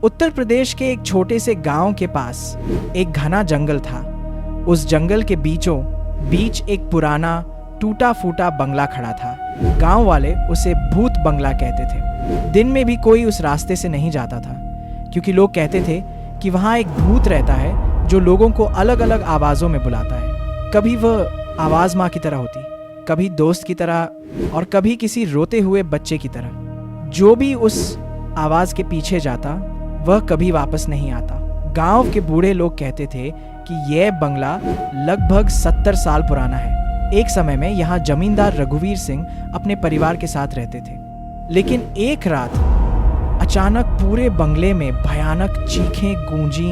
उत्तर प्रदेश के एक छोटे से गांव के पास एक घना जंगल था। उस जंगल के बीचों बीच एक पुराना टूटा फूटा बंगला खड़ा था। गांव वाले उसे भूत बंगला कहते थे। दिन में भी कोई उस रास्ते से नहीं जाता था, क्योंकि लोग कहते थे कि वहाँ एक भूत रहता है जो लोगों को अलग अलग आवाज़ों में बुलाता है। कभी वह आवाज़ माँ की तरह होती, कभी दोस्त की तरह और कभी किसी रोते हुए बच्चे की तरह। जो भी उस आवाज़ के पीछे जाता वह कभी वापस नहीं आता। गांव के बूढ़े लोग कहते थे कि यह बंगला लगभग 70 साल पुराना है। एक समय में यहाँ जमींदार रघुवीर सिंह अपने परिवार के साथ रहते थे। लेकिन एक रात अचानक पूरे बंगले में भयानक चीखें गूंजी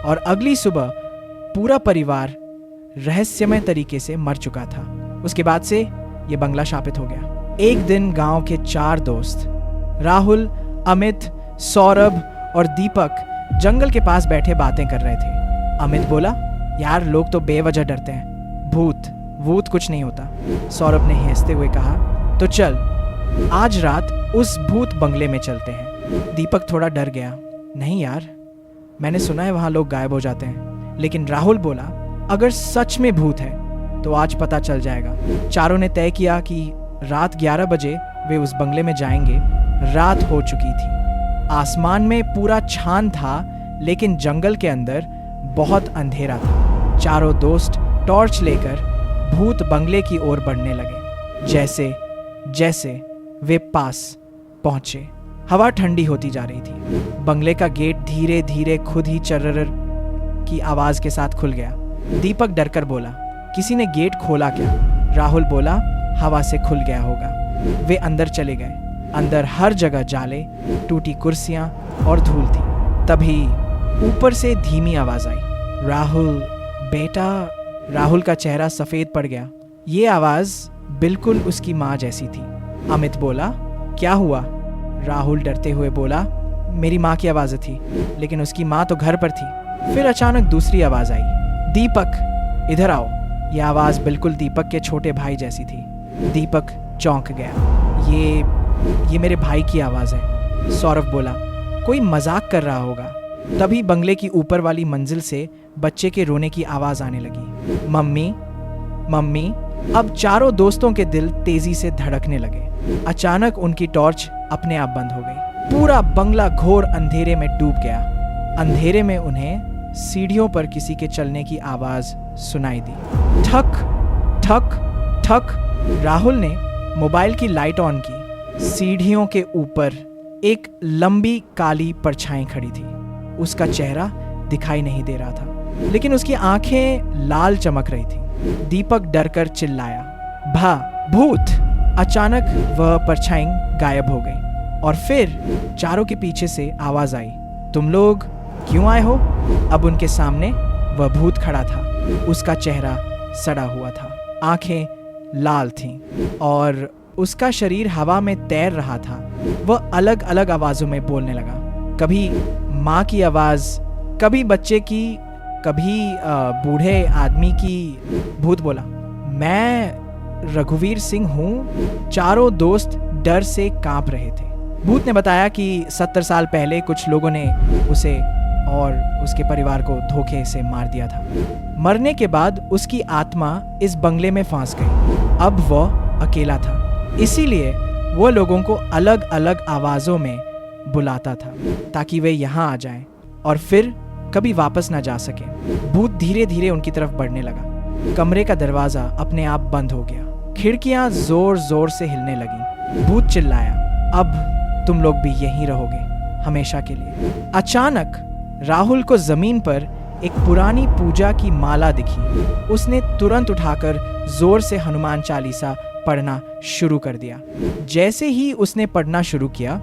और अगली सुबह पूरा परिवार रहस्यमय तरीके से मर चुका था। उसके बाद से यह बंगला शापित हो गया। एक दिन गांव के 4 दोस्त राहुल, अमित, सौरभ और दीपक जंगल के पास बैठे बातें कर रहे थे। अमित बोला, यार लोग तो बेवजह डरते हैं, भूत कुछ नहीं होता। सौरभ ने हंसते हुए कहा, तो चल आज रात उस भूत बंगले में चलते हैं। दीपक थोड़ा डर गया, नहीं यार, मैंने सुना है वहां लोग गायब हो जाते हैं। लेकिन राहुल बोला, अगर सच में भूत है तो आज पता चल जाएगा। चारों ने तय किया कि रात 11 बजे वे उस बंगले में जाएंगे। रात हो चुकी थी, आसमान में पूरा चांद था, लेकिन जंगल के अंदर बहुत अंधेरा था। चारों दोस्त टॉर्च लेकर भूत बंगले की ओर बढ़ने लगे। जैसे जैसे वे पास पहुंचे, हवा ठंडी होती जा रही थी। बंगले का गेट धीरे धीरे खुद ही चर्रर की आवाज के साथ खुल गया। दीपक डरकर बोला, किसी ने गेट खोला क्या? राहुल बोला, हवा से खुल गया होगा। वे अंदर चले गए। अंदर हर जगह जाले, टूटी कुर्सियां और धूल थी। तभी ऊपर से धीमी आवाज आई, राहुल बेटा। राहुल का चेहरा सफेद पड़ गया। ये आवाज बिल्कुल उसकी माँ जैसी थी। अमित बोला, क्या हुआ? राहुल डरते हुए बोला, मेरी माँ की आवाज थी, लेकिन उसकी माँ तो घर पर थी। फिर अचानक दूसरी आवाज आई, दीपक इधर आओ। यह आवाज बिल्कुल दीपक के छोटे भाई जैसी थी। दीपक चौंक गया, ये मेरे भाई की आवाज है। सौरभ बोला, कोई मजाक कर रहा होगा। तभी बंगले की ऊपर वाली मंजिल से बच्चे के रोने की आवाज आने लगी, मम्मी मम्मी। अब चारों दोस्तों के दिल तेजी से धड़कने लगे। अचानक उनकी टॉर्च अपने आप बंद हो गई। पूरा बंगला घोर अंधेरे में डूब गया। अंधेरे में उन्हें सीढ़ियों पर किसी के चलने की आवाज सुनाई दी, ठक ठक ठक। राहुल ने मोबाइल की लाइट ऑन की। सीढ़ियों के ऊपर एक लंबी काली परछाई खड़ी थी। उसका चेहरा दिखाई नहीं दे रहा था, लेकिन उसकी आंखें लाल चमक रही थी। दीपक डरकर चिल्लाया, भा भूत। अचानक वह परछाई गायब हो गई और फिर चारों के पीछे से आवाज आई, तुम लोग क्यों आए हो? अब उनके सामने वह भूत खड़ा था। उसका चेहरा सड़ा हुआ था, आंखें लाल थीं और उसका शरीर हवा में तैर रहा था। वह अलग अलग आवाजों में बोलने लगा, कभी माँ की आवाज, कभी बच्चे की, कभी बूढ़े आदमी की। भूत बोला, मैं रघुवीर सिंह हूँ। चारों दोस्त डर से कांप रहे थे। भूत ने बताया कि 70 साल पहले कुछ लोगों ने उसे और उसके परिवार को धोखे से मार दिया था। मरने के बाद उसकी आत्मा इस बंगले में फंस गई। अब वह अकेला था, इसीलिए वो लोगों को अलग अलग आवाजों में बुलाता था ताकि वे यहाँ आ जाएं और फिर कभी वापस ना जा सके। भूत धीरे धीरे उनकी तरफ बढ़ने लगा। कमरे का दरवाजा अपने आप बंद हो गया। खिड़कियां जोर जोर से हिलने लगी। भूत चिल्लाया, अब तुम लोग भी यहीं रहोगे हमेशा के लिए। अचानक राहुल को जमीन पर एक पुरानी पूजा की माला दिखी। उसने तुरंत उठाकर जोर से हनुमान चालीसा पढ़ना शुरू कर दिया। जैसे ही उसने पढ़ना शुरू किया,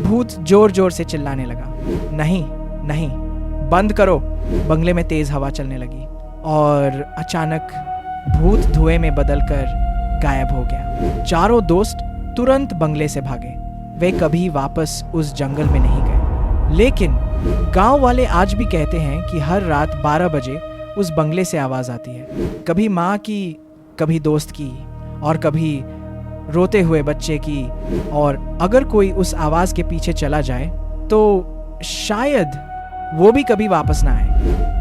भूत जोर जोर से चिल्लाने लगा, नहीं नहीं, बंद करो। बंगले में तेज हवा चलने लगी और अचानक भूत धुएं में बदलकर गायब हो गया। चारों दोस्त तुरंत बंगले से भागे। वे कभी वापस उस जंगल में नहीं गए। लेकिन गांव वाले आज भी कहते हैं कि हर रात 12 बजे उस बंगले से आवाज आती है, कभी माँ की, कभी दोस्त की और कभी रोते हुए बच्चे की। और अगर कोई उस आवाज के पीछे चला जाए तो शायद वो भी कभी वापस ना आए।